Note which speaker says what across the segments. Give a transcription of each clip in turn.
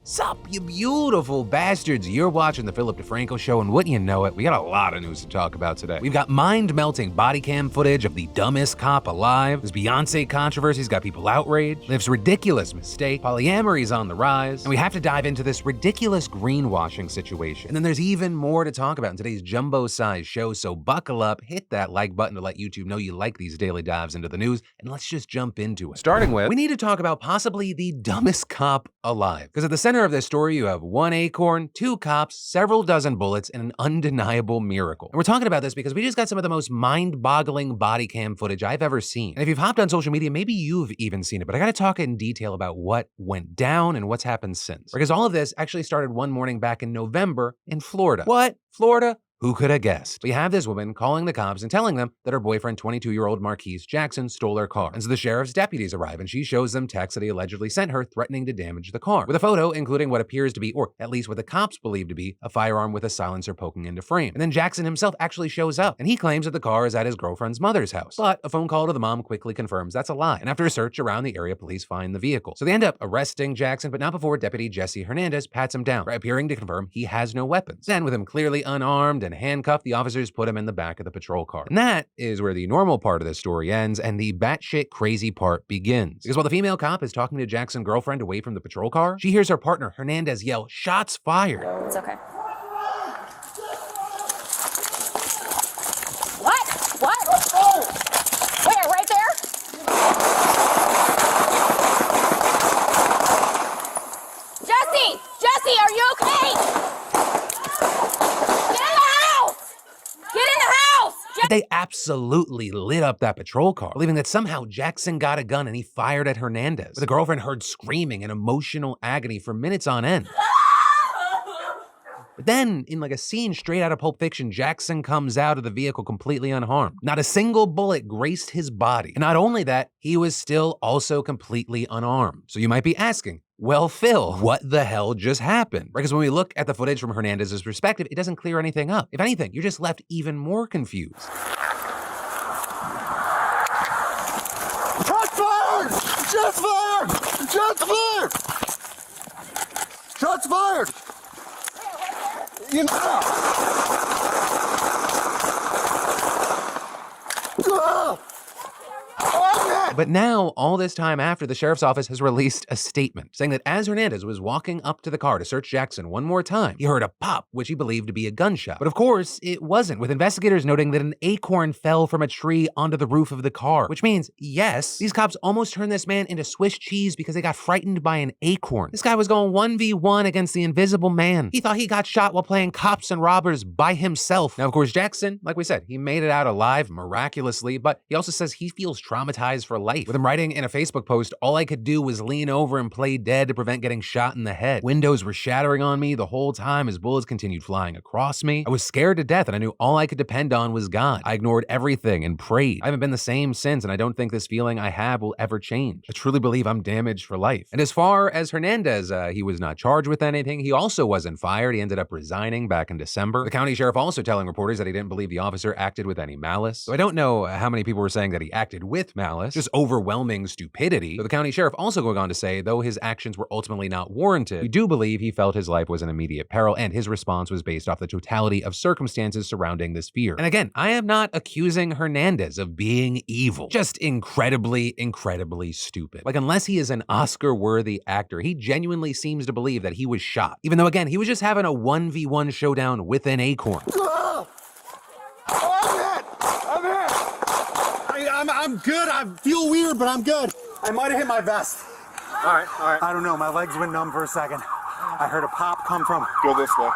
Speaker 1: Sup, you beautiful bastards. You're watching the Philip DeFranco Show, and wouldn't you know it, we got a lot of news to talk about today. We've got mind-melting body cam footage of the dumbest cop alive. This Beyonce controversy's got people outraged. This ridiculous mistake. Polyamory's on the rise. And we have to dive into this ridiculous greenwashing situation. And then there's even more to talk about in today's jumbo-sized show, so buckle up, hit that like button to let YouTube know you like these daily dives into the news, and let's just jump into it. Starting with, we need to talk about possibly the dumbest cop alive. Because at the center of this story, you have one acorn, two cops, several dozen bullets, and an undeniable miracle. And we're talking about this because we just got some of the most mind-boggling body cam footage I've ever seen. And if you've hopped on social media, maybe you've even seen it, but I gotta talk in detail about what went down and what's happened since. Because all of this actually started one morning back in November in Florida. What? Florida? Who could have guessed? We have this woman calling the cops and telling them that her boyfriend, 22-year-old Marquise Jackson, stole her car. And so the sheriff's deputies arrive and she shows them texts that he allegedly sent her threatening to damage the car, with a photo including what appears to be, or at least what the cops believe to be, a firearm with a silencer poking into frame. And then Jackson himself actually shows up and he claims that the car is at his girlfriend's mother's house. But a phone call to the mom quickly confirms that's a lie. And after a search around the area, police find the vehicle. So they end up arresting Jackson, but not before Deputy Jesse Hernandez pats him down, appearing to confirm he has no weapons. Then, with him clearly unarmed and handcuffed, the officers put him in the back of the patrol car. And that is where the normal part of this story ends and the batshit crazy part begins. Because while the female cop is talking to Jackson's girlfriend away from the patrol car, she hears her partner Hernandez yell, "Shots fired."
Speaker 2: It's okay. What? Where? Right there? Jesse, are you okay?
Speaker 1: They absolutely lit up that patrol car, believing that somehow Jackson got a gun and he fired at Hernandez, with the girlfriend heard screaming in emotional agony for minutes on end. But then, in like a scene straight out of Pulp Fiction, Jackson comes out of the vehicle completely unharmed. Not a single bullet graced his body. And not only that, he was still also completely unarmed. So you might be asking, well, Phil, what the hell just happened? Because when we look at the footage from Hernandez's perspective, it doesn't clear anything up. If anything, you're just left even more confused.
Speaker 3: Shots fired! Shots fired! Shots fired! Shots fired! You know.
Speaker 1: But now, all this time after, the sheriff's office has released a statement saying that as Hernandez was walking up to the car to search Jackson one more time, he heard a pop, which he believed to be a gunshot. But of course, it wasn't, with investigators noting that an acorn fell from a tree onto the roof of the car, which means, yes, these cops almost turned this man into Swiss cheese because they got frightened by an acorn. This guy was going 1v1 against the Invisible Man. He thought he got shot while playing cops and robbers by himself. Now, of course, Jackson, like we said, he made it out alive miraculously, but he also says he feels traumatized for life, with him writing in a Facebook post, "All I could do was lean over and play dead to prevent getting shot in the head. Windows were shattering on me the whole time as bullets continued flying across me. I was scared to death and I knew all I could depend on was God. I ignored everything and prayed. I haven't been the same since, and I don't think this feeling I have will ever change. I truly believe I'm damaged for life." And as far as Hernandez, he was not charged with anything. He also wasn't fired. He ended up resigning back in December. The county sheriff also telling reporters that he didn't believe the officer acted with any malice. So I don't know how many people were saying that he acted with malice, just overwhelming stupidity. But the county sheriff also going on to say, though his actions were ultimately not warranted, we do believe he felt his life was in immediate peril, and his response was based off the totality of circumstances surrounding this fear. And again, I am not accusing Hernandez of being evil, just incredibly, incredibly stupid. Like, unless he is an Oscar-worthy actor, he genuinely seems to believe that he was shot, even though, again, he was just having a 1v1 showdown with an acorn.
Speaker 3: I'm good. I feel weird, but I'm good. I might have hit my vest.
Speaker 4: All right.
Speaker 3: I don't know. My legs went numb for a second. I heard a pop come from...
Speaker 4: Go this way.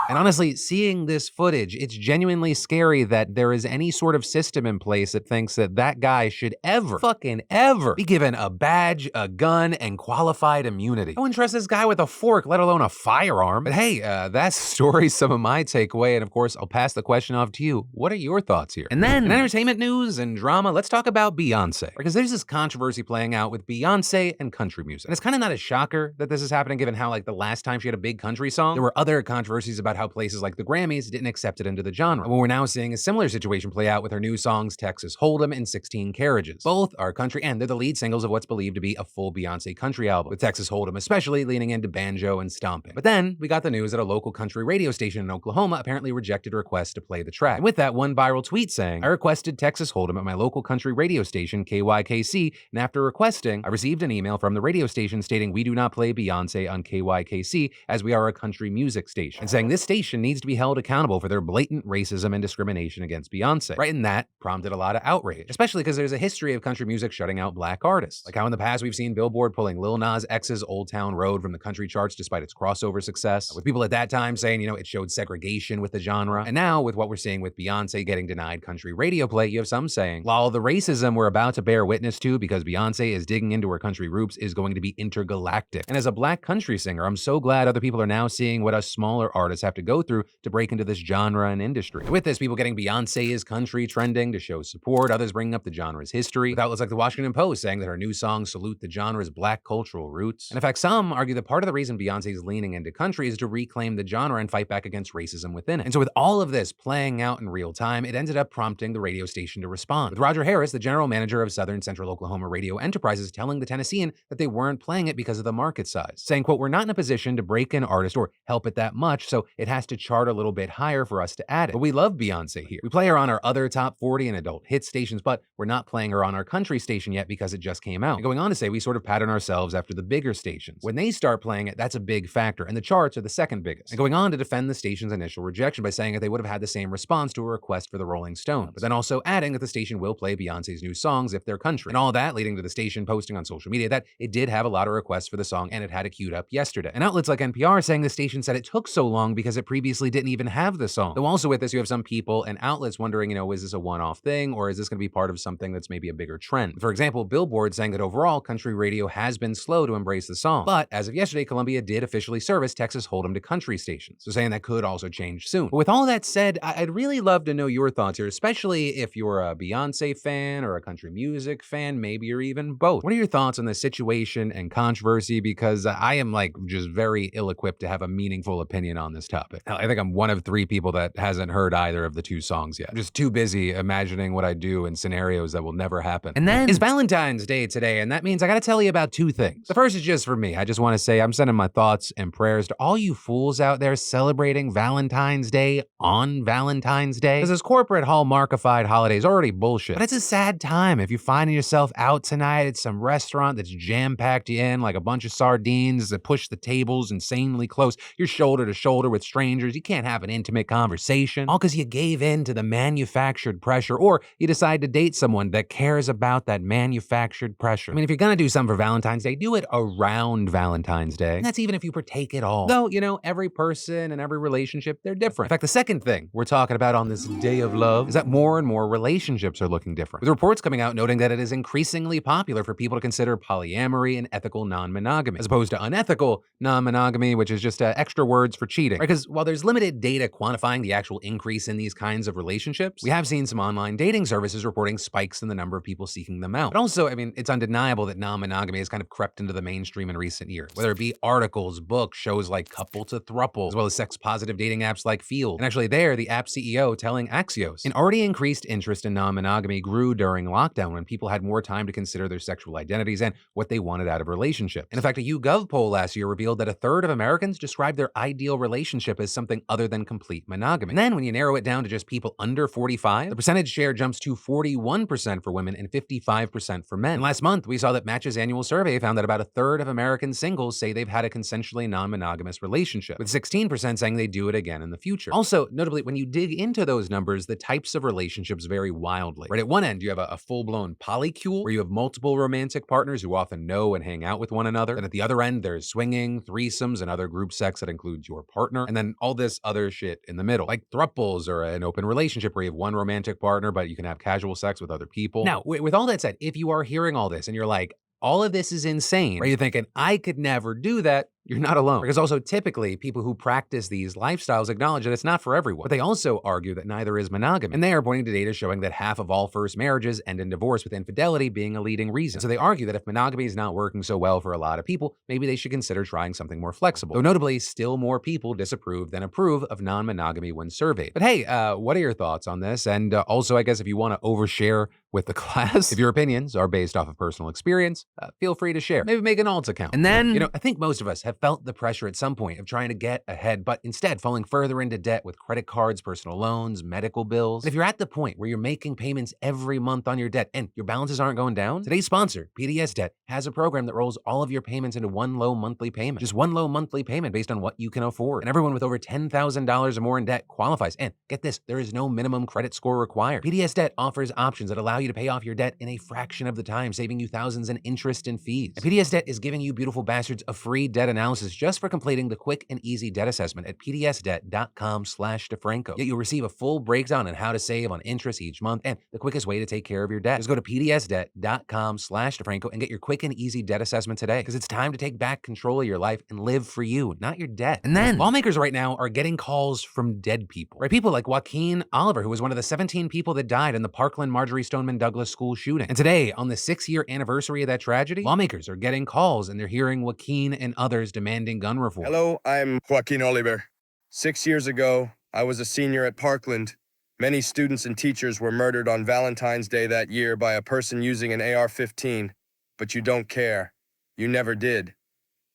Speaker 1: And honestly, seeing this footage, it's genuinely scary that there is any sort of system in place that thinks that that guy should ever, fucking ever, be given a badge, a gun, and qualified immunity. I wouldn't trust this guy with a fork, let alone a firearm. But hey, that's story, some of my takeaway, and of course, I'll pass the question off to you. What are your thoughts here? And then, in entertainment news and drama, let's talk about Beyonce. Because there's this controversy playing out with Beyonce and country music. And it's kind of not a shocker that this is happening, given how, like, the last time she had a big country song, there were other controversies about how places like the Grammys didn't accept it into the genre. And we're now seeing a similar situation play out with her new songs Texas Hold'em and 16 Carriages. Both are country, and they're the lead singles of what's believed to be a full Beyonce country album, with Texas Hold'em especially leaning into banjo and stomping. But then we got the news that a local country radio station in Oklahoma apparently rejected a request to play the track. And with that, one viral tweet saying, "I requested Texas Hold'em at my local country radio station, KYKC, and after requesting, I received an email from the radio station stating we do not play Beyonce on KYKC as we are a country music station, and saying this station needs to be held accountable for their blatant racism and discrimination against Beyonce." Right, and that prompted a lot of outrage, especially because there's a history of country music shutting out black artists. Like how in the past we've seen Billboard pulling Lil Nas X's Old Town Road from the country charts despite its crossover success, with people at that time saying, it showed segregation with the genre. And now with what we're seeing with Beyonce getting denied country radio play, you have some saying, lol, the racism we're about to bear witness to because Beyonce is digging into her country roots is going to be intergalactic. And as a black country singer, I'm so glad other people are now seeing what us smaller artists have to go through to break into this genre and industry. And with this, people getting Beyonce is country trending to show support, others bringing up the genre's history, with outlets like the Washington Post saying that her new songs salute the genre's black cultural roots. And in fact, some argue that part of the reason Beyonce is leaning into country is to reclaim the genre and fight back against racism within it. And so with all of this playing out in real time, it ended up prompting the radio station to respond, with Roger Harris, the general manager of Southern Central Oklahoma Radio Enterprises, telling the Tennessean that they weren't playing it because of the market size, saying, quote, "We're not in a position to break an artist or help it that much, so it has to chart a little bit higher for us to add it. But we love Beyonce here. We play her on our other top 40 and adult hit stations, but we're not playing her on our country station yet because it just came out." And going on to say, we sort of pattern ourselves after the bigger stations. When they start playing it, that's a big factor, and the charts are the second biggest. And going on to defend the station's initial rejection by saying that they would have had the same response to a request for the Rolling Stones, but then also adding that the station will play Beyonce's new songs if they're country. And all that leading to the station posting on social media that it did have a lot of requests for the song and it had it queued up yesterday. And outlets like NPR saying the station said it took so long because it previously didn't even have the song. Though also with this, you have some people and outlets wondering, is this a one-off thing or is this going to be part of something that's maybe a bigger trend? For example, Billboard saying that overall, country radio has been slow to embrace the song. But as of yesterday, Columbia did officially service Texas Hold'em to country stations, so saying that could also change soon. But with all that said, I'd really love to know your thoughts here, especially if you're a Beyonce fan or a country music fan, maybe you're even both. What are your thoughts on the situation and controversy? Because I am just very ill-equipped to have a meaningful opinion on this topic. Hell, I think I'm one of 3 people that hasn't heard either of the 2 songs yet. I'm just too busy imagining what I do in scenarios that will never happen. And then it's Valentine's Day today, and that means I gotta tell you about 2 things. The first is just for me. I just want to say I'm sending my thoughts and prayers to all you fools out there celebrating Valentine's Day on Valentine's Day. Because this corporate hallmarkified holiday is already bullshit. But it's a sad time if you find yourself out tonight at some restaurant that's jam-packed you in like a bunch of sardines that push the tables insanely close. You're shoulder to shoulder with strangers. You can't have an intimate conversation. All because you gave in to the manufactured pressure, or you decide to date someone that cares about that manufactured pressure. I mean, if you're gonna do something for Valentine's Day, do it around Valentine's Day. And that's even if you partake at all. Though, every person and every relationship, they're different. In fact, the second thing we're talking about on this day of love is that more and more relationships are looking different, with reports coming out noting that it is increasingly popular for people to consider polyamory and ethical non-monogamy, as opposed to unethical non-monogamy, which is just extra words for cheating. Because while there's limited data quantifying the actual increase in these kinds of relationships, we have seen some online dating services reporting spikes in the number of people seeking them out. But also, it's undeniable that non-monogamy has kind of crept into the mainstream in recent years, whether it be articles, books, shows like Couple to Thruple, as well as sex-positive dating apps like Feeld. And actually there, the app CEO telling Axios, an already increased interest in non-monogamy grew during lockdown when people had more time to consider their sexual identities and what they wanted out of relationships. And in fact, a YouGov poll last year revealed that 1/3 of Americans described their ideal relationship as something other than complete monogamy. And then when you narrow it down to just people under 45, the percentage share jumps to 41% for women and 55% for men. And last month, we saw that Match's annual survey found that about 1/3 of American singles say they've had a consensually non-monogamous relationship, with 16% saying they do it again in the future. Also, notably, when you dig into those numbers, the types of relationships vary wildly. Right at one end, you have a full-blown polycule, where you have multiple romantic partners who often know and hang out with one another. And at the other end, there's swinging, threesomes, and other group sex that includes your partner. And then all this other shit in the middle, like thruples or an open relationship where you have one romantic partner, but you can have casual sex with other people. Now, with all that said, if you are hearing all this and you're like, all of this is insane, right? You're thinking, I could never do that. you're not alone. Because also typically people who practice these lifestyles acknowledge that it's not for everyone. But they also argue that neither is monogamy. And they are pointing to data showing that half of all first marriages end in divorce, with infidelity being a leading reason. So they argue that if monogamy is not working so well for a lot of people, maybe they should consider trying something more flexible. Though notably, still more people disapprove than approve of non-monogamy when surveyed. But hey, what are your thoughts on this? And also, I guess if you want to overshare with the class, if your opinions are based off of personal experience, feel free to share. Maybe make an alt account. And then, I think most of us have felt the pressure at some point of trying to get ahead, but instead falling further into debt with credit cards, personal loans, medical bills. And if you're at the point where you're making payments every month on your debt and your balances aren't going down, today's sponsor, PDS Debt, has a program that rolls all of your payments into one low monthly payment. Just one low monthly payment based on what you can afford. And everyone with over $10,000 or more in debt qualifies. And get this, there is no minimum credit score required. PDS Debt offers options that allow you to pay off your debt in a fraction of the time, saving you thousands in interest and fees. And PDS Debt is giving you beautiful bastards a free debt analysis just for completing the quick and easy debt assessment at pdsdebt.com/DeFranco. Yet you'll receive a full breakdown on how to save on interest each month and the quickest way to take care of your debt. Just go to pdsdebt.com/DeFranco and get your quick and easy debt assessment today, because it's time to take back control of your life and live for you, not your debt. And then lawmakers right now are getting calls from dead people, right? People like Joaquin Oliver, who was one of the 17 people that died in the Parkland Marjory Stoneman Douglas school shooting. And today, on the 6-year anniversary of that tragedy, lawmakers are getting calls and they're hearing Joaquin and others demanding gun reform.
Speaker 4: Hello, I'm Joaquin Oliver. 6 years ago, I was a senior at Parkland. Many students and teachers were murdered on Valentine's Day that year by a person using an AR-15. But you don't care. You never did.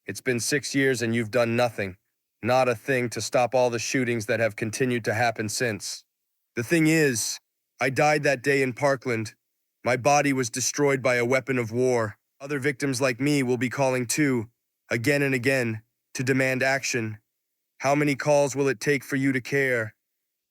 Speaker 4: It's been 6 years and you've done nothing. Not a thing to stop all the shootings that have continued to happen since. The thing is, I died that day in Parkland. My body was destroyed by a weapon of war. Other victims like me will be calling too, again and again, to demand action. How many calls will it take for you to care?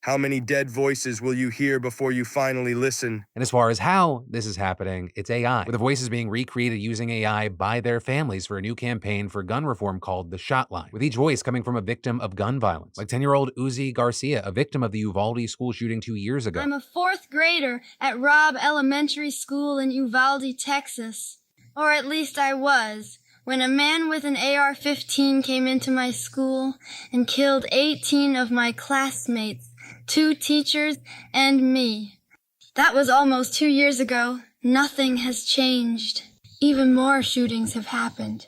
Speaker 4: How many dead voices will you hear before you finally listen?
Speaker 1: And as far as how this is happening, it's AI, with the voices being recreated using AI by their families for a new campaign for gun reform called The Shot Line, with each voice coming from a victim of gun violence, like 10-year-old Uzi Garcia, a victim of the Uvalde school shooting 2 years ago.
Speaker 5: I'm a 4th grader at Robb Elementary School in Uvalde, Texas. Or at least I was, when a man with an AR-15 came into my school and killed 18 of my classmates, 2 teachers, and me. That was almost 2 years ago. Nothing has changed. Even more shootings have happened.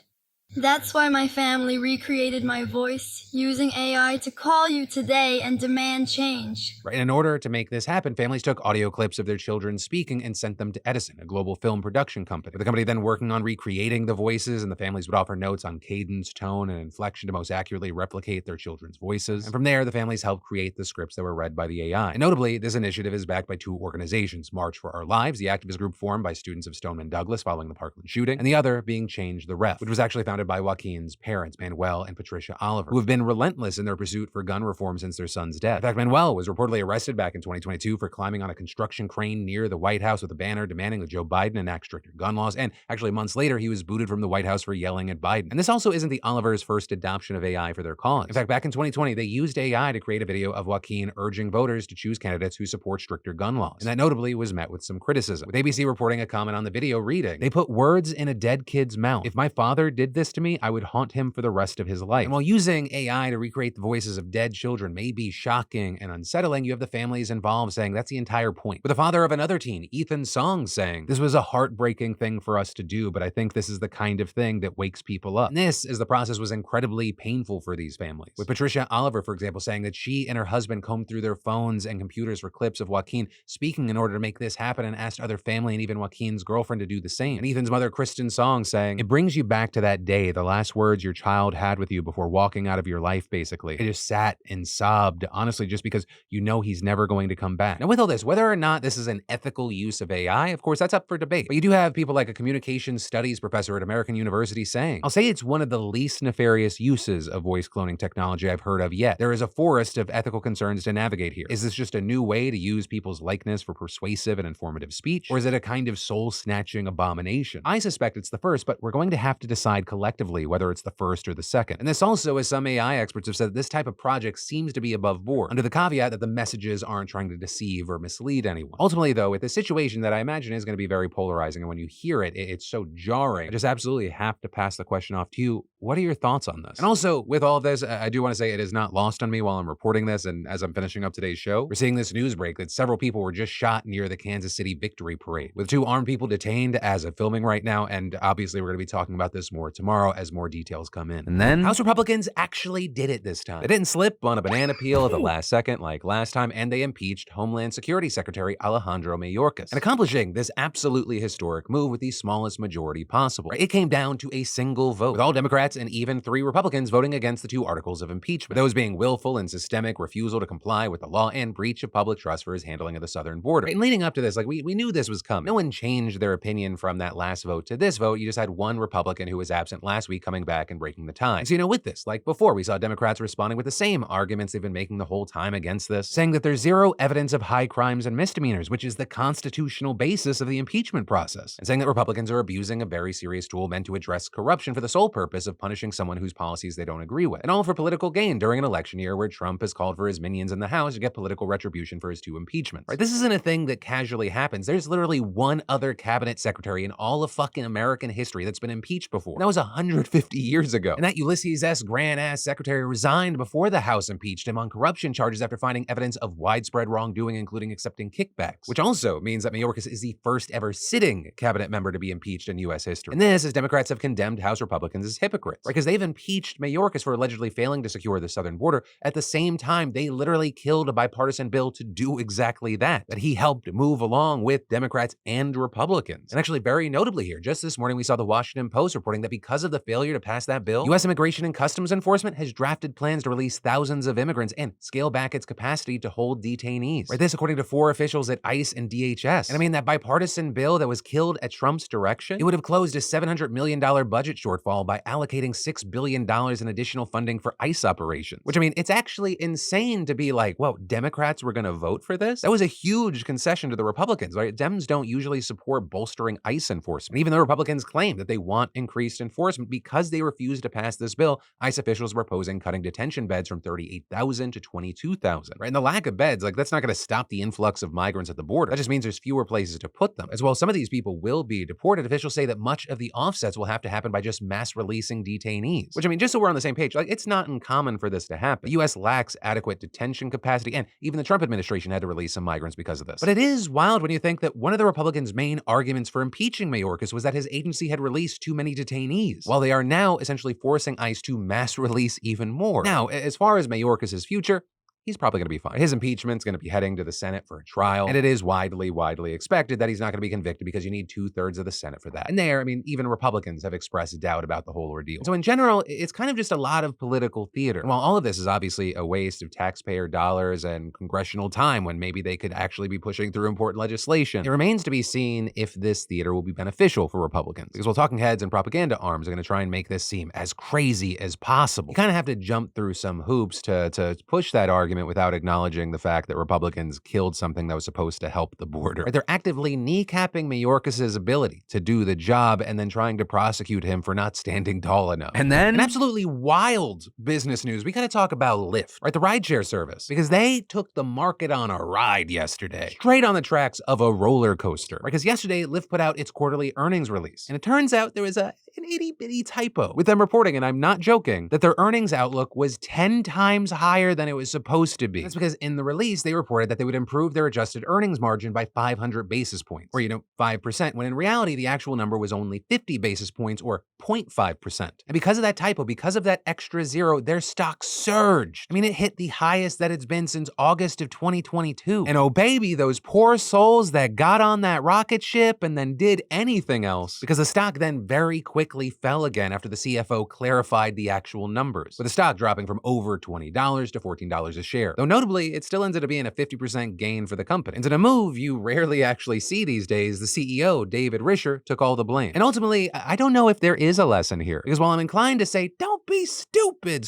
Speaker 5: That's why my family recreated my voice using AI to call you today and demand change.
Speaker 1: Right. And in order to make this happen, families took audio clips of their children speaking and sent them to Edison, a global film production company. With the company then working on recreating the voices, and the families would offer notes on cadence, tone, and inflection to most accurately replicate their children's voices. And from there, the families helped create the scripts that were read by the AI. And notably, this initiative is backed by 2 organizations: March for Our Lives, the activist group formed by students of Stoneman Douglas following the Parkland shooting, and the other being Change the Ref, which was actually founded by Joaquin's parents, Manuel and Patricia Oliver, who have been relentless in their pursuit for gun reform since their son's death. In fact, Manuel was reportedly arrested back in 2022 for climbing on a construction crane near the White House with a banner demanding that Joe Biden enact stricter gun laws, and actually months later, he was booted from the White House for yelling at Biden. And this also isn't the Olivers' first adoption of AI for their cause. In fact, back in 2020, they used AI to create a video of Joaquin urging voters to choose candidates who support stricter gun laws, and that notably was met with some criticism, with ABC reporting a comment on the video reading, "They put words in a dead kid's mouth. If my father did this to me, I would haunt him for the rest of his life." And while using AI to recreate the voices of dead children may be shocking and unsettling, you have the families involved saying that's the entire point. With the father of another teen, Ethan Song, saying, "This was a heartbreaking thing for us to do, but I think this is the kind of thing that wakes people up." And this, as the process was incredibly painful for these families. With Patricia Oliver, for example, saying that she and her husband combed through their phones and computers for clips of Joaquin speaking in order to make this happen, and asked other family and even Joaquin's girlfriend to do the same. And Ethan's mother, Kristen Song, saying, "It brings you back to that day, the last words your child had with you before walking out of your life, basically. I just sat and sobbed, honestly, just because you know he's never going to come back." Now, with all this, whether or not this is an ethical use of AI, of course, that's up for debate. But you do have people like a communications studies professor at American University saying, "I'll say it's one of the least nefarious uses of voice cloning technology I've heard of yet. There is a forest of ethical concerns to navigate here. Is this just a new way to use people's likeness for persuasive and informative speech? Or is it a kind of soul-snatching abomination? I suspect it's the first, but we're going to have to decide collectively collectively, whether it's the first or the second. And this also, as some AI experts have said, this type of project seems to be above board, under the caveat that the messages aren't trying to deceive or mislead anyone. Ultimately, though, with a situation that I imagine is going to be very polarizing, and when you hear it, it's so jarring, I just absolutely have to pass the question off to you. What are your thoughts on this? And also, with all of this, I do want to say it is not lost on me while I'm reporting this, and as I'm finishing up today's show, we're seeing this news break that several people were just shot near the Kansas City Victory Parade, with 2 armed people detained as of filming right now, and obviously we're going to be talking about this more tomorrow as more details come in. And then, House Republicans actually did it this time. They didn't slip on a banana peel at the last second like last time, and they impeached Homeland Security Secretary Alejandro Mayorkas, and accomplishing this absolutely historic move with the smallest majority possible. It came down to a single vote, with all Democrats and even 3 Republicans voting against the 2 articles of impeachment, those being willful and systemic refusal to comply with the law and breach of public trust for his handling of the southern border. And leading up to this, we knew this was coming. No one changed their opinion from that last vote to this vote. You just had one Republican who was absent last week coming back and breaking the tie. So, with this, like before, we saw Democrats responding with the same arguments they've been making the whole time against this, saying that there's zero evidence of high crimes and misdemeanors, which is the constitutional basis of the impeachment process, and saying that Republicans are abusing a very serious tool meant to address corruption for the sole purpose of punishing someone whose policies they don't agree with, and all for political gain during an election year where Trump has called for his minions in the House to get political retribution for his 2 impeachments. Right? This isn't a thing that casually happens. There's literally one other cabinet secretary in all of fucking American history that's been impeached before. And that was 150 years ago. And that Ulysses S. Grant-ass secretary resigned before the House impeached him on corruption charges after finding evidence of widespread wrongdoing, including accepting kickbacks, which also means that Mayorkas is the first ever sitting cabinet member to be impeached in U.S. history. And this, as Democrats have condemned House Republicans as hypocrites, right? Because they've impeached Mayorkas for allegedly failing to secure the southern border. At the same time, they literally killed a bipartisan bill to do exactly that he helped move along with Democrats and Republicans. And actually, very notably here, just this morning, we saw the Washington Post reporting that because of the failure to pass that bill, U.S. Immigration and Customs Enforcement has drafted plans to release thousands of immigrants and scale back its capacity to hold detainees. Right, this according to 4 officials at ICE and DHS. And that bipartisan bill that was killed at Trump's direction, it would have closed a $700 million budget shortfall by allocating $6 billion in additional funding for ICE operations. Which, it's actually insane to be like, whoa, Democrats were going to vote for this? That was a huge concession to the Republicans, right? Dems don't usually support bolstering ICE enforcement. Even though Republicans claim that they want increased enforcement, because they refused to pass this bill, ICE officials were proposing cutting detention beds from 38,000 to 22,000, right? And the lack of beds, that's not going to stop the influx of migrants at the border. That just means there's fewer places to put them. As well, some of these people will be deported. Officials say that much of the offsets will have to happen by just mass releasing detainees, which just so we're on the same page, it's not uncommon for this to happen. The U.S. lacks adequate detention capacity, and even the Trump administration had to release some migrants because of this. But it is wild when you think that one of the Republicans' main arguments for impeaching Mayorkas was that his agency had released too many detainees, while they are now essentially forcing ICE to mass release even more. Now, as far as Mayorkas' future, he's probably going to be fine. His impeachment's going to be heading to the Senate for a trial, and it is widely expected that he's not going to be convicted because you need 2/3 of the Senate for that. And there, even Republicans have expressed doubt about the whole ordeal. So in general, it's kind of just a lot of political theater. And while all of this is obviously a waste of taxpayer dollars and congressional time when maybe they could actually be pushing through important legislation, it remains to be seen if this theater will be beneficial for Republicans. Because while talking heads and propaganda arms are going to try and make this seem as crazy as possible, you kind of have to jump through some hoops to push that argument without acknowledging the fact that Republicans killed something that was supposed to help the border. Right? They're actively kneecapping Mayorkas' ability to do the job and then trying to prosecute him for not standing tall enough. And then, an absolutely wild business news, we gotta talk about Lyft, right? The rideshare service, because they took the market on a ride yesterday, straight on the tracks of a roller coaster. Because yesterday, Lyft put out its quarterly earnings release, and it turns out there was an itty-bitty typo with them reporting, and I'm not joking, that their earnings outlook was 10 times higher than it was supposed to be. That's because in the release, they reported that they would improve their adjusted earnings margin by 500 basis points, or 5%, when in reality, the actual number was only 50 basis points, or 0.5%. And because of that typo, because of that extra zero, their stock surged. It hit the highest that it's been since August of 2022. And oh baby, those poor souls that got on that rocket ship and then did anything else, because the stock then very quickly fell again after the CFO clarified the actual numbers, with the stock dropping from over $20 to $14 a share. Though notably, it still ended up being a 50% gain for the company. And in a move you rarely actually see these days, the CEO, David Risher, took all the blame. And ultimately, I don't know if there is a lesson here, because while I'm inclined to say, don't stupid.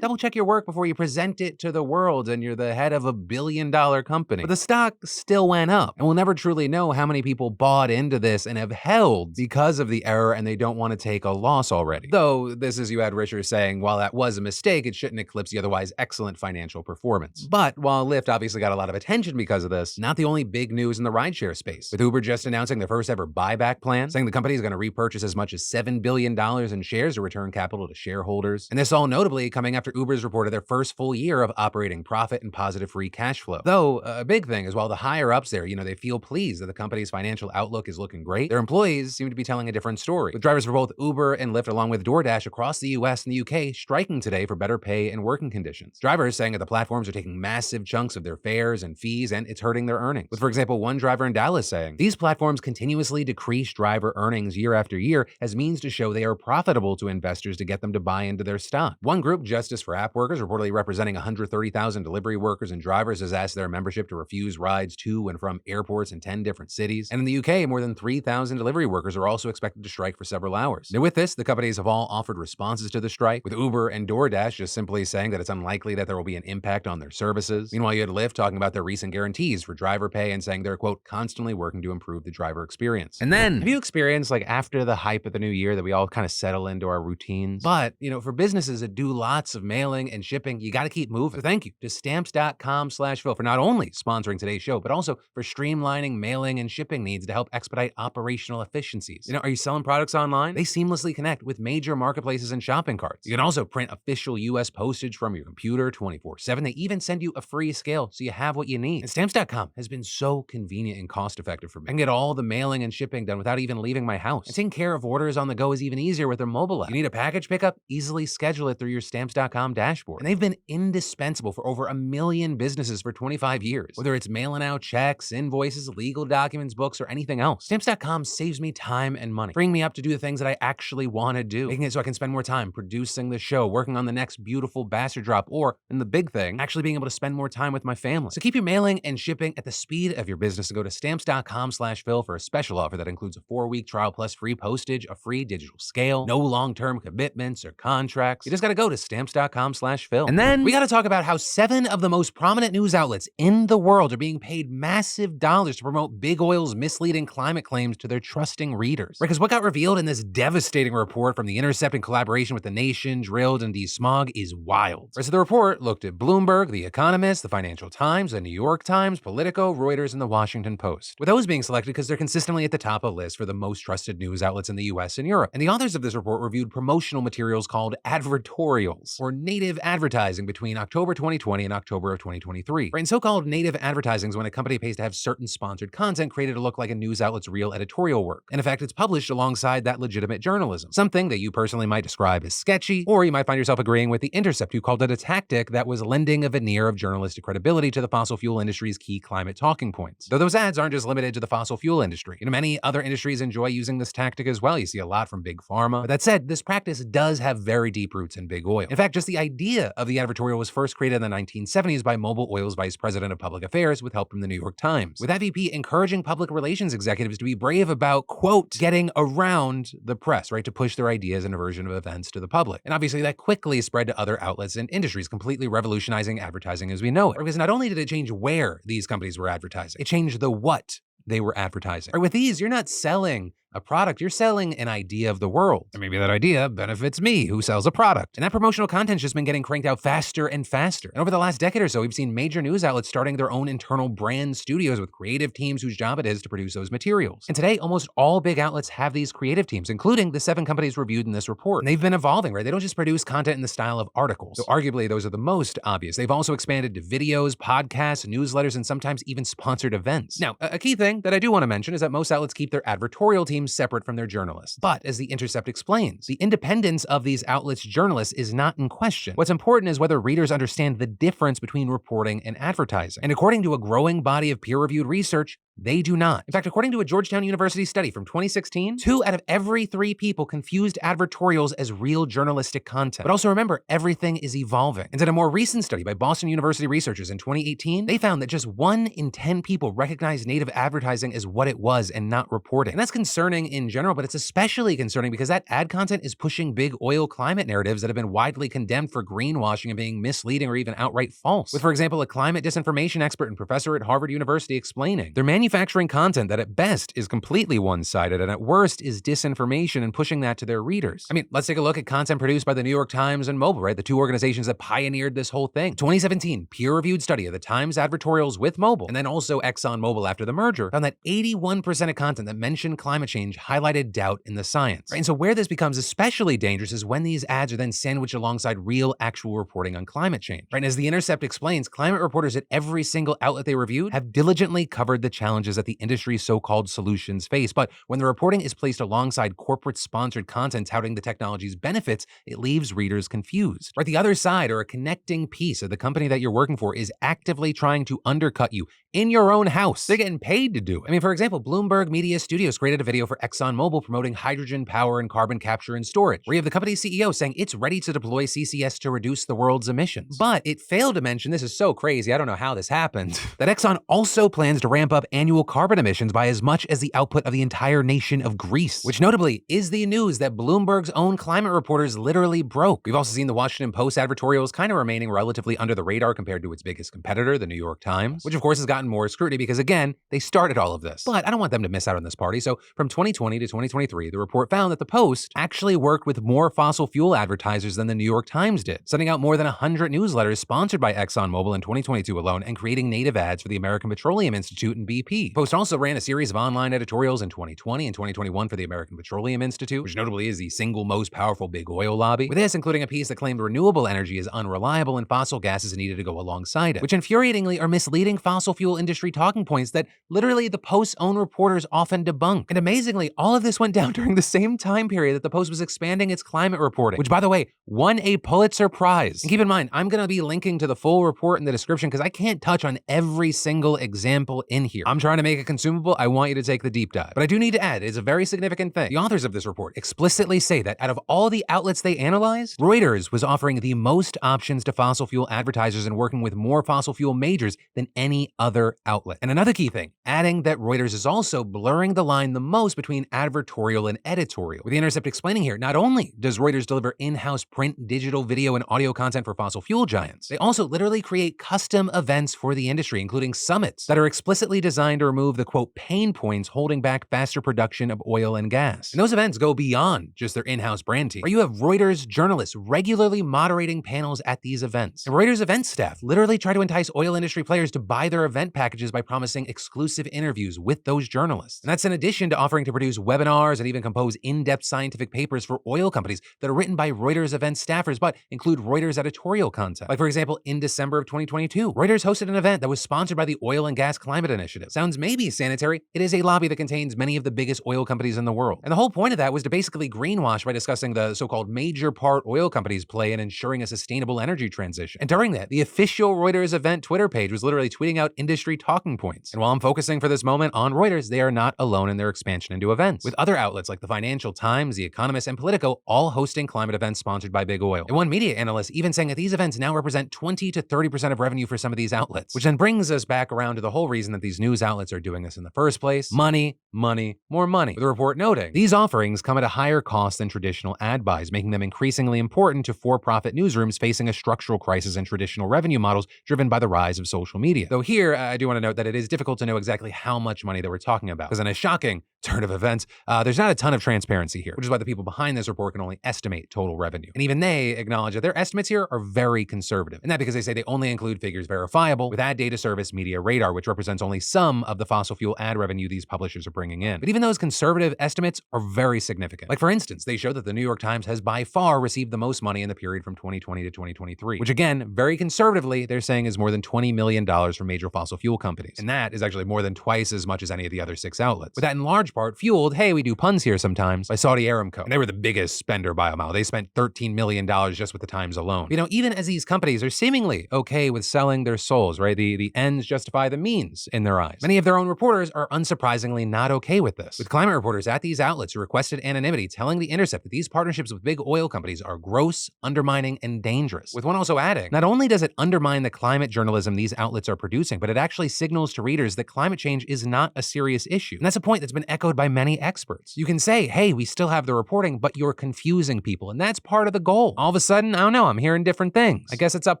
Speaker 1: Double check your work before you present it to the world and you're the head of $1 billion company. But the stock still went up, and we'll never truly know how many people bought into this and have held because of the error and they don't want to take a loss already. Though this is you had Richard saying, while that was a mistake, it shouldn't eclipse the otherwise excellent financial performance. But while Lyft obviously got a lot of attention because of this, not the only big news in the rideshare space, with Uber just announcing their first ever buyback plan, saying the company is going to repurchase as much as $7 billion in shares to return capital to shareholders. And this all notably coming after Uber's reported their first full year of operating profit and positive free cash flow. Though a big thing is while the higher ups there, they feel pleased that the company's financial outlook is looking great, their employees seem to be telling a different story, with drivers for both Uber and Lyft along with DoorDash across the US and the UK striking today for better pay and working conditions. Drivers saying that the platforms are taking massive chunks of their fares and fees and it's hurting their earnings. With, for example, one driver in Dallas saying, these platforms continuously decrease driver earnings year after year as means to show they are profitable to investors to get them to buy into their stock. One group, Justice for App Workers, reportedly representing 130,000 delivery workers and drivers, has asked their membership to refuse rides to and from airports in 10 different cities. And in the UK, more than 3,000 delivery workers are also expected to strike for several hours. Now with this, the companies have all offered responses to the strike, with Uber and DoorDash just simply saying that it's unlikely that there will be an impact on their services. Meanwhile, you had Lyft talking about their recent guarantees for driver pay and saying they're, quote, constantly working to improve the driver experience. And then, have you experienced, after the hype of the new year, that we all kind of settle into our routines? But, for businesses that do lots of mailing and shipping, you got to keep moving. So thank you to Stamps.com/Phil for not only sponsoring today's show, but also for streamlining mailing and shipping needs to help expedite operational efficiencies. Are you selling products online? They seamlessly connect with major marketplaces and shopping carts. You can also print official US postage from your computer 24/7. They even send you a free scale so you have what you need. And Stamps.com has been so convenient and cost effective for me. I can get all the mailing and shipping done without even leaving my house. And taking care of orders on the go is even easier with their mobile app. You need a package pickup? Easily schedule it through your Stamps.com dashboard. And they've been indispensable for over 1 million businesses for 25 years. Whether it's mailing out checks, invoices, legal documents, books, or anything else, Stamps.com saves me time and money, freeing me up to do the things that I actually want to do, making it so I can spend more time producing the show, working on the next beautiful bastard drop, or, and the big thing, actually being able to spend more time with my family. So keep your mailing and shipping at the speed of your business and go to Stamps.com/Phil for a special offer that includes a 4-week trial plus free postage, a free digital scale, no long-term commitments or contracts. You just got to go to Stamps.com/Phil. And then we got to talk about how 7 of the most prominent news outlets in the world are being paid massive dollars to promote big oil's misleading climate claims to their trusting readers. Because what got revealed in this devastating report from The Intercept in collaboration with The Nation, Drilled, and DeSmog is wild. So the report looked at Bloomberg, The Economist, The Financial Times, The New York Times, Politico, Reuters, and The Washington Post. With those being selected because they're consistently at the top of lists for the most trusted news outlets in the US and Europe. And the authors of this report reviewed promotional materials called advertorials, or native advertising, between October 2020 and October of 2023. Right, and so-called native advertising is when a company pays to have certain sponsored content created to look like a news outlet's real editorial work. And in fact, it's published alongside that legitimate journalism. Something that you personally might describe as sketchy, or you might find yourself agreeing with The Intercept, who called it a tactic that was lending a veneer of journalistic credibility to the fossil fuel industry's key climate talking points. Though those ads aren't just limited to the fossil fuel industry. Many other industries enjoy using this tactic as well. You see a lot from Big Pharma. But that said, this practice does have very deep roots in big oil. In fact, just the idea of the advertorial was first created in the 1970s by Mobil Oil's vice president of public affairs with help from the New York Times, with that VP encouraging public relations executives to be brave about, quote, getting around the press, right, to push their ideas and a version of events to the public. And obviously that quickly spread to other outlets and industries, completely revolutionizing advertising as we know it. Because not only did it change where these companies were advertising, it changed the what they were advertising. Or with these, you're not selling a product, you're selling an idea of the world. And maybe that idea benefits me, who sells a product. And that promotional content's just been getting cranked out faster and faster. And over the last decade or so, we've seen major news outlets starting their own internal brand studios with creative teams whose job it is to produce those materials. And today, almost all big outlets have these creative teams, including the 7 companies reviewed in this report. And they've been evolving, right? They don't just produce content in the style of articles. So arguably, those are the most obvious. They've also expanded to videos, podcasts, newsletters, and sometimes even sponsored events. Now, a key thing that I do want to mention is that most outlets keep their advertorial teams separate from their journalists. But as The Intercept explains, the independence of these outlets' journalists is not in question. What's important is whether readers understand the difference between reporting and advertising. And according to a growing body of peer-reviewed research, They do not. In fact, according to a Georgetown University study from 2016, 2 out of every 3 people confused advertorials as real journalistic content. But also remember, everything is evolving. And in a more recent study by Boston University researchers in 2018, they found that just 1 in 10 people recognized native advertising as what it was and not reporting. And that's concerning in general, but it's especially concerning because that ad content is pushing big oil climate narratives that have been widely condemned for greenwashing and being misleading or even outright false. With, for example, a climate disinformation expert and professor at Harvard University explaining, they're manufacturing content that at best is completely one-sided and at worst is disinformation and pushing that to their readers. I mean, let's take a look at content produced by the New York Times and Mobil, right? The 2 organizations that pioneered this whole thing. 2017 peer-reviewed study of the Times advertorials with Mobil and then also ExxonMobil after the merger found that 81% of content that mentioned climate change highlighted doubt in the science. Right? And so where this becomes especially dangerous is when these ads are then sandwiched alongside real, actual reporting on climate change. Right? And as The Intercept explains, climate reporters at every single outlet they reviewed have diligently covered the challenges that the industry's so-called solutions face. But when the reporting is placed alongside corporate-sponsored content touting the technology's benefits, it leaves readers confused. Right? The other side, or a connecting piece of the company that you're working for, is actively trying to undercut you in your own house. They're getting paid to do it. I mean, for example, Bloomberg Media Studios created a video for ExxonMobil promoting hydrogen power and carbon capture and storage, where you have the company's CEO saying it's ready to deploy CCS to reduce the world's emissions. But it failed to mention, this is so crazy, I don't know how this happened, that Exxon also plans to ramp up annual carbon emissions by as much as the output of the entire nation of Greece, which notably is the news that Bloomberg's own climate reporters literally broke. We've also seen the Washington Post advertorials kind of remaining relatively under the radar compared to its biggest competitor, the New York Times, which of course has gotten more scrutiny because, again, they started all of this. But I don't want them to miss out on this party. So from 2020 to 2023, the report found that the Post actually worked with more fossil fuel advertisers than the New York Times did, sending out more than 100 newsletters sponsored by ExxonMobil in 2022 alone and creating native ads for the American Petroleum Institute and BP. Post also ran a series of online editorials in 2020 and 2021 for the American Petroleum Institute, which notably is the single most powerful big oil lobby, with this including a piece that claimed renewable energy is unreliable and fossil gas is needed to go alongside it, which infuriatingly are misleading fossil fuel industry talking points that literally the Post's own reporters often debunk. And amazingly, all of this went down during the same time period that the Post was expanding its climate reporting, which, by the way, won a Pulitzer Prize. And keep in mind, I'm going to be linking to the full report in the description because I can't touch on every single example in here. I'm trying to make it consumable. I want you to take the deep dive. But I do need to add, it's a very significant thing. The authors of this report explicitly say that out of all the outlets they analyzed, Reuters was offering the most options to fossil fuel advertisers and working with more fossil fuel majors than any other outlet. And another key thing, adding that Reuters is also blurring the line the most between advertorial and editorial. With The Intercept explaining here, not only does Reuters deliver in-house print, digital, video, and audio content for fossil fuel giants, they also literally create custom events for the industry, including summits that are explicitly designed to remove the, quote, pain points holding back faster production of oil and gas. And those events go beyond just their in-house brand team, where you have Reuters journalists regularly moderating panels at these events. And Reuters event staff literally try to entice oil industry players to buy their event packages by promising exclusive interviews with those journalists. And that's in addition to offering to produce webinars and even compose in-depth scientific papers for oil companies that are written by Reuters event staffers, but include Reuters editorial content. Like, for example, in December of 2022, Reuters hosted an event that was sponsored by the Oil and Gas Climate Initiative. Sounds maybe sanitary. It is a lobby that contains many of the biggest oil companies in the world. And the whole point of that was to basically greenwash by discussing the so-called major part oil companies play in ensuring a sustainable energy transition. And during that, the official Reuters event Twitter page was literally tweeting out industry talking points. And while I'm focusing for this moment on Reuters, they are not alone in their expansion into events, with other outlets like the Financial Times, The Economist, and Politico all hosting climate events sponsored by big oil. And one media analyst even saying that these events now represent 20 to 30% of revenue for some of these outlets, which then brings us back around to the whole reason that these news outlets are doing this in the first place. Money, money, more money. With the report noting, these offerings come at a higher cost than traditional ad buys, making them increasingly important to for-profit newsrooms facing a structural crisis in traditional revenue models driven by the rise of social media. Though here, I do want to note that it is difficult to know exactly how much money that we're talking about, because in a shocking turn of events, there's not a ton of transparency here, which is why the people behind this report can only estimate total revenue. And even they acknowledge that their estimates here are very conservative. And that because they say they only include figures verifiable with ad data service Media Radar, which represents only some of the fossil fuel ad revenue these publishers are bringing in. But even those conservative estimates are very significant. Like, for instance, they show that the New York Times has by far received the most money in the period from 2020 to 2023, which again, very conservatively, they're saying is more than $20 million from major fossil fuel companies. And that is actually more than twice as much as any of the other 6 outlets. With that in large part fueled, hey, we do puns here sometimes, by Saudi Aramco. And they were the biggest spender by a mile. They spent $13 million just with the Times alone. You know, even as these companies are seemingly okay with selling their souls, right? The ends justify the means in their eyes. Many of their own reporters are unsurprisingly not okay with this, with climate reporters at these outlets who requested anonymity telling The Intercept that these partnerships with big oil companies are gross, undermining, and dangerous. With one also adding, not only does it undermine the climate journalism these outlets are producing, but it actually signals to readers that climate change is not a serious issue. And that's a point that's been echoed by many experts. You can say, hey, we still have the reporting, but you're confusing people, and that's part of the goal. All of a sudden, I don't know, I'm hearing different things. I guess it's up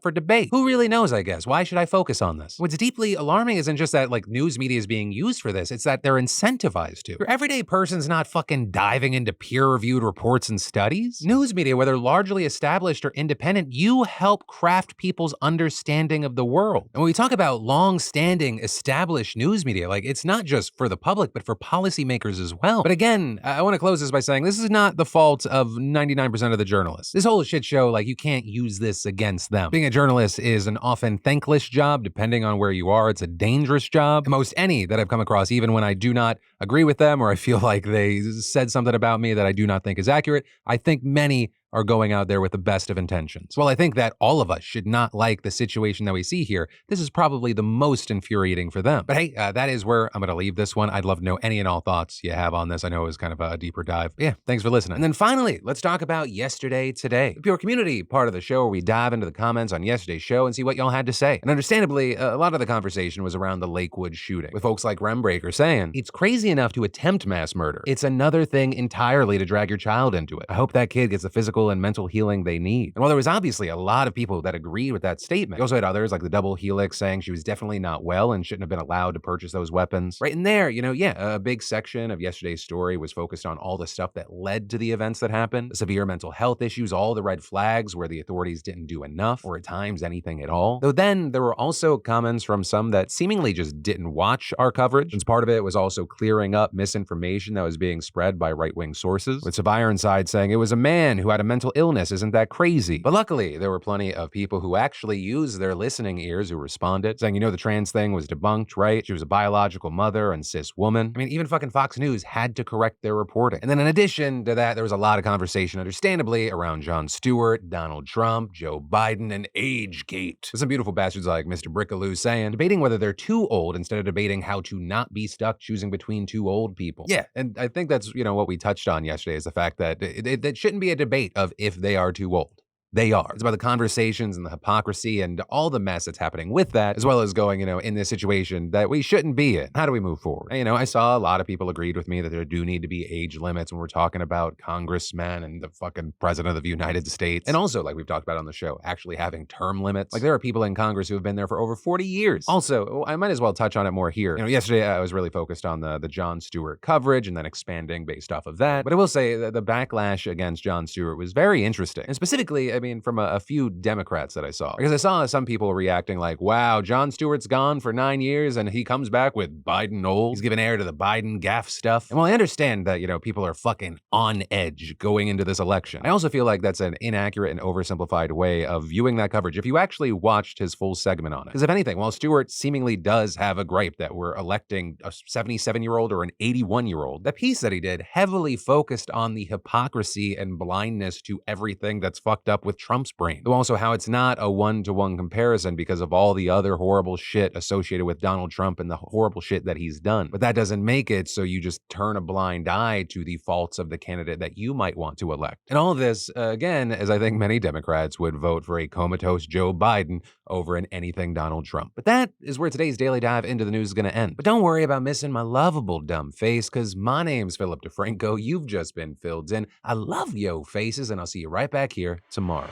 Speaker 1: for debate. Who really knows, I guess? Why should I focus on this? What's deeply alarming isn't just that, news media is being used for this, it's that they're incentivized to. Your everyday person's not fucking diving into peer-reviewed reports and studies. News media, whether largely established or independent, you help craft people's understanding of the world. And when we talk about long-standing, established news media, it's not just for the public, but for policymakers as well. But again, I want to close this by saying this is not the fault of 99% of the journalists. This whole shit show, you can't use this against them. Being a journalist is an often thankless job, depending on where you are. It's a dangerous job. And most any that I've come across, even when I do not agree with them or I feel like they said something about me that I do not think is accurate, I think many are going out there with the best of intentions. While I think that all of us should not like the situation that we see here, this is probably the most infuriating for them. But hey, that is where I'm going to leave this one. I'd love to know any and all thoughts you have on this. I know it was kind of a deeper dive. But yeah, thanks for listening. And then finally, let's talk about Yesterday Today, the Pure Community part of the show where we dive into the comments on yesterday's show and see what y'all had to say. And understandably, a lot of the conversation was around the Lakewood shooting, with folks like Rembreaker saying, it's crazy enough to attempt mass murder. It's another thing entirely to drag your child into it. I hope that kid gets the physical and mental healing they need. And while there was obviously a lot of people that agreed with that statement, you also had others like the Double Helix saying she was definitely not well and shouldn't have been allowed to purchase those weapons. Right in there, a big section of yesterday's story was focused on all the stuff that led to the events that happened, the severe mental health issues, all the red flags where the authorities didn't do enough or at times anything at all. Though then there were also comments from some that seemingly just didn't watch our coverage, since part of it was also clearing up misinformation that was being spread by right-wing sources, with Sub Ironside saying it was a man who had a mental illness. Isn't that crazy? But luckily, there were plenty of people who actually used their listening ears who responded, saying, the trans thing was debunked, right? She was a biological mother and cis woman. I mean, even fucking Fox News had to correct their reporting. And then in addition to that, there was a lot of conversation, understandably, around Jon Stewart, Donald Trump, Joe Biden, and AgeGate. With some beautiful bastards like Mr. Brickaloo saying, debating whether they're too old instead of debating how to not be stuck choosing between two old people. Yeah, and I think that's, what we touched on yesterday is the fact that it shouldn't be a debate of if they are too old. They are. It's about the conversations and the hypocrisy and all the mess that's happening with that, as well as going, in this situation that we shouldn't be in. How do we move forward? I saw a lot of people agreed with me that there do need to be age limits when we're talking about congressmen and the fucking president of the United States. And also, like we've talked about on the show, actually having term limits. There are people in Congress who have been there for over 40 years. Also, I might as well touch on it more here. Yesterday I was really focused on the Jon Stewart coverage and then expanding based off of that. But I will say that the backlash against Jon Stewart was very interesting. And specifically, from a few Democrats that I saw. Because I saw some people reacting like, wow, Jon Stewart's gone for 9 years and he comes back with Biden old. He's giving air to the Biden gaffe stuff. And while I understand that, people are fucking on edge going into this election, I also feel like that's an inaccurate and oversimplified way of viewing that coverage if you actually watched his full segment on it. Because if anything, while Stewart seemingly does have a gripe that we're electing a 77-year-old or an 81-year-old, the piece that he did heavily focused on the hypocrisy and blindness to everything that's fucked up with Trump's brain. Though also how it's not a one-to-one comparison because of all the other horrible shit associated with Donald Trump and the horrible shit that he's done. But that doesn't make it so you just turn a blind eye to the faults of the candidate that you might want to elect. And all of this, again, as I think many Democrats would vote for a comatose Joe Biden over an anything Donald Trump. But that is where today's daily dive into the news is going to end. But don't worry about missing my lovable dumb face, because my name's Philip DeFranco. You've just been filled in. I love yo faces, and I'll see you right back here tomorrow.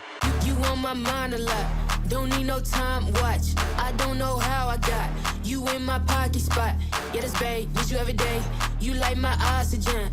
Speaker 6: You on my mind a lot. Don't need no time watch. I don't know how I got you in my pocket spot. Yeah, that's babe, miss you every day. You like my oxygen.